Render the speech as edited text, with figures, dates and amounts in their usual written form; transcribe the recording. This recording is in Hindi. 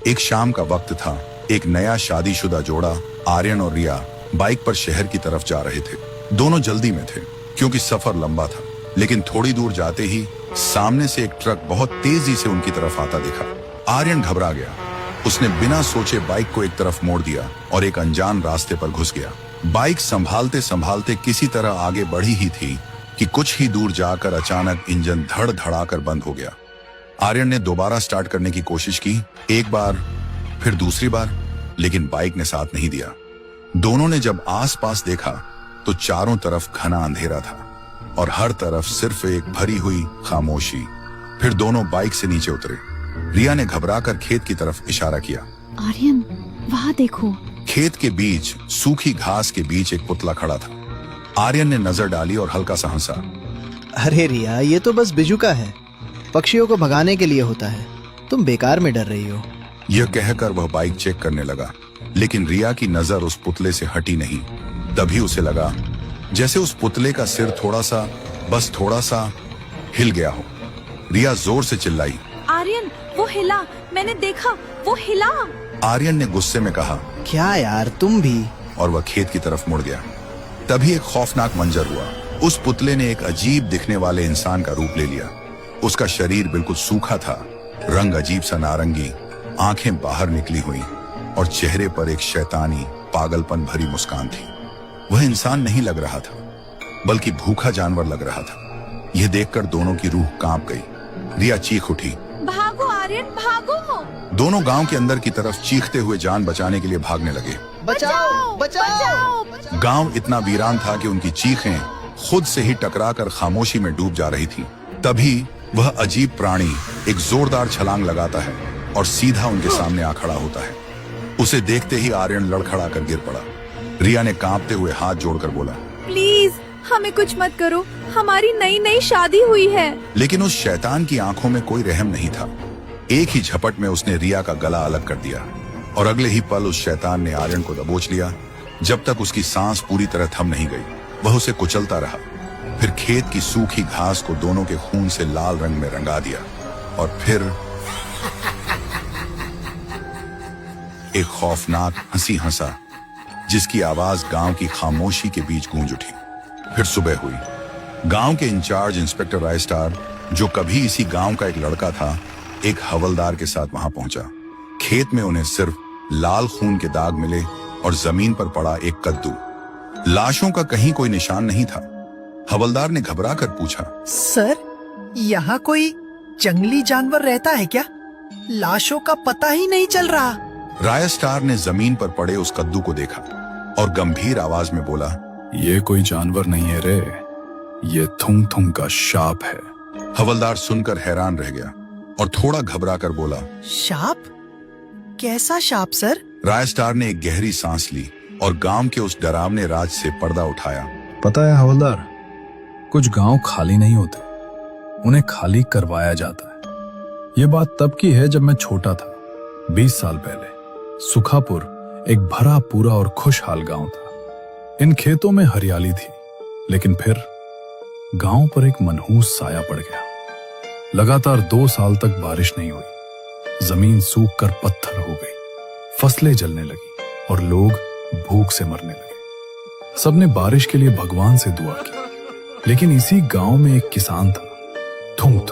एक शाम का वक्त था। एक नया शादीशुदा जोड़ा आर्यन और रिया बाइक पर शहर की तरफ जा रहे थे। दोनों जल्दी में थे क्योंकि सफर लंबा था। लेकिन थोड़ी दूर जाते ही सामने से एक ट्रक बहुत तेजी से उनकी तरफ आता देखा। आर्यन घबरा गया। उसने बिना सोचे बाइक को एक तरफ मोड़ दिया और एक अनजान रास्ते पर घुस गया। बाइक संभालते संभालते किसी तरह आगे बढ़ी ही थी कि कुछ ही दूर जाकर अचानक इंजन धड़ धड़ाकर बंद हो गया। आर्यन ने दोबारा स्टार्ट करने की कोशिश की, एक बार फिर दूसरी बार, लेकिन बाइक ने साथ नहीं दिया। दोनों ने जब आसपास देखा तो चारों तरफ घना अंधेरा था और हर तरफ सिर्फ एक भरी हुई खामोशी। फिर दोनों बाइक से नीचे उतरे। रिया ने घबराकर खेत की तरफ इशारा किया। आर्यन, वहाँ देखो। खेत के बीच सूखी घास के बीच एक पुतला खड़ा था। आर्यन ने नजर डाली और हल्का सा हंसा। अरे रिया, ये तो बस बिजुका है, पक्षियों को भगाने के लिए होता है। तुम बेकार में डर रही हो। यह कहकर वह बाइक चेक करने लगा, लेकिन रिया की नजर उस पुतले से हटी नहीं। तभी उसे लगा जैसे उस पुतले का सिर थोड़ा सा, बस थोड़ा सा हिल गया हो। रिया जोर से चिल्लाई, आर्यन, वो हिला, मैंने देखा, वो हिला। आर्यन ने गुस्से में कहा, क्या यार, तुम भी। और वह खेत की तरफ मुड़ गया। तभी एक खौफनाक मंजर हुआ। उस पुतले ने एक अजीब दिखने वाले इंसान का रूप ले लिया। उसका शरीर बिल्कुल सूखा था, रंग अजीब सा नारंगी, आंखें बाहर निकली हुई और चेहरे पर एक शैतानी पागलपन भरी मुस्कान थी। वह इंसान नहीं लग रहा था, बल्कि भूखा जानवर लग रहा था। यह देखकर दोनों की रूह कांप गई। रिया चीख उठी, भागो आर्यन, भागो। दोनों गांव के अंदर की तरफ चीखते हुए जान बचाने के लिए भागने लगे। बचाओ, बचाओ। गांव इतना वीरान था कि उनकी चीखें खुद से ही टकराकर खामोशी में डूब जा रही थी। तभी वह अजीब प्राणी एक जोरदार छलांग लगाता है और सीधा उनके सामने आ खड़ा होता है। उसे देखते ही आर्यन लड़खड़ा कर गिर पड़ा। रिया ने कांपते हुए हाथ जोड़कर बोला, प्लीज हमें कुछ मत करो, हमारी नई नई शादी हुई है। लेकिन उस शैतान की आंखों में कोई रहम नहीं था। एक ही झपट में उसने रिया का गला अलग कर दिया और अगले ही पल उस शैतान ने आर्यन को दबोच लिया। जब तक उसकी सांस पूरी तरह थम नहीं गई, वह उसे कुचलता रहा। फिर खेत की सूखी घास को दोनों के खून से लाल रंग में रंगा दिया और फिर एक खौफनाक हंसी हंसा, जिसकी आवाज गांव की खामोशी के बीच गूंज उठी। फिर सुबह हुई। गांव के इंचार्ज इंस्पेक्टर रायस्टार, जो कभी इसी गांव का एक लड़का था, एक हवलदार के साथ वहां पहुंचा। खेत में उन्हें सिर्फ लाल खून के दाग मिले और जमीन पर पड़ा एक कद्दू। लाशों का कहीं कोई निशान नहीं था। हवलदार ने घबरा कर पूछा, सर, यहाँ कोई जंगली जानवर रहता है क्या? लाशों का पता ही नहीं चल रहा। रायस्टार ने जमीन पर पड़े उस कद्दू को देखा और गंभीर आवाज में बोला, ये कोई जानवर नहीं है रे, ये थुंग थुंग का शाप है। हवलदार सुनकर हैरान रह गया और थोड़ा घबरा कर बोला, शाप? कैसा शाप सर? रायस्टार ने एक गहरी सांस ली और गांव के उस डरावने राज से पर्दा उठाया। पता है हवलदार, कुछ गांव खाली नहीं होते, उन्हें खाली करवाया जाता है। ये बात तब की है जब मैं छोटा था, 20 साल पहले। सुखापुर एक भरा पूरा और खुशहाल गांव था। इन खेतों में हरियाली थी, लेकिन फिर गांव पर एक मनहूस साया पड़ गया। लगातार 2 साल तक बारिश नहीं हुई। जमीन सूख कर पत्थर हो गई, फसलें जलने लगी और लोग भूख से मरने लगे। सबने बारिश के लिए भगवान से दुआ की, लेकिन इसी गांव में एक किसान था, थुंग थुंग।